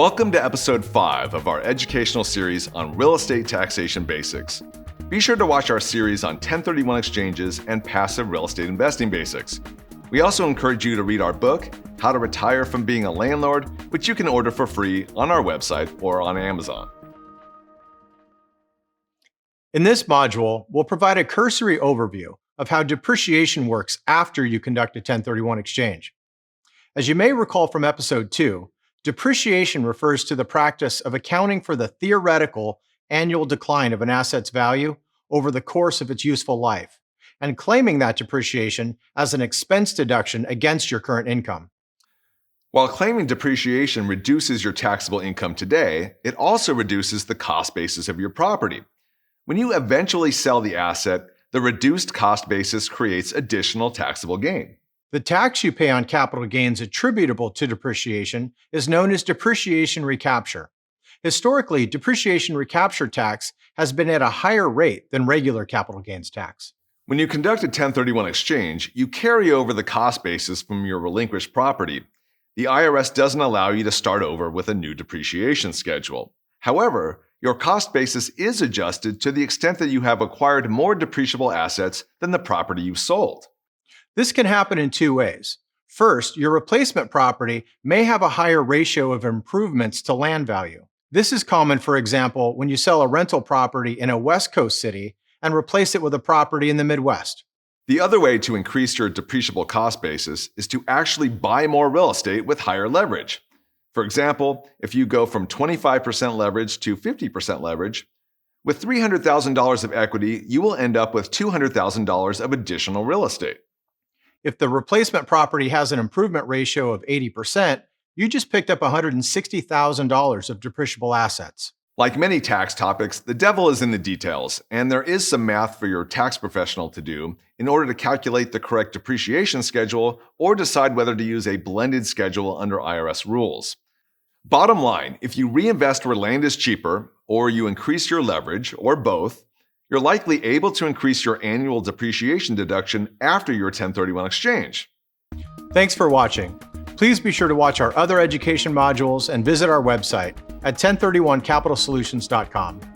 Welcome to episode 5 of our educational series on real estate taxation basics. Be sure to watch our series on 1031 exchanges and passive real estate investing basics. We also encourage you to read our book, How to Retire from Being a Landlord, which you can order for free on our website or on Amazon. In this module, we'll provide a cursory overview of how depreciation works after you conduct a 1031 exchange. As you may recall from episode 2, depreciation refers to the practice of accounting for the theoretical annual decline of an asset's value over the course of its useful life, and claiming that depreciation as an expense deduction against your current income. While claiming depreciation reduces your taxable income today, it also reduces the cost basis of your property. When you eventually sell the asset, the reduced cost basis creates additional taxable gain. The tax you pay on capital gains attributable to depreciation is known as depreciation recapture. Historically, depreciation recapture tax has been at a higher rate than regular capital gains tax. When you conduct a 1031 exchange, you carry over the cost basis from your relinquished property. The IRS doesn't allow you to start over with a new depreciation schedule. However, your cost basis is adjusted to the extent that you have acquired more depreciable assets than the property you sold. This can happen in two ways. First, your replacement property may have a higher ratio of improvements to land value. This is common, for example, when you sell a rental property in a West Coast city and replace it with a property in the Midwest. The other way to increase your depreciable cost basis is to actually buy more real estate with higher leverage. For example, if you go from 25% leverage to 50% leverage, with $300,000 of equity, you will end up with $200,000 of additional real estate. If the replacement property has an improvement ratio of 80%, you just picked up $160,000 of depreciable assets. Like many tax topics, the devil is in the details, and there is some math for your tax professional to do in order to calculate the correct depreciation schedule or decide whether to use a blended schedule under IRS rules. Bottom line, if you reinvest where land is cheaper, or you increase your leverage, or both, you're likely able to increase your annual depreciation deduction after your 1031 exchange. Thanks for watching. Please be sure to watch our other education modules and visit our website at 1031capitalsolutions.com.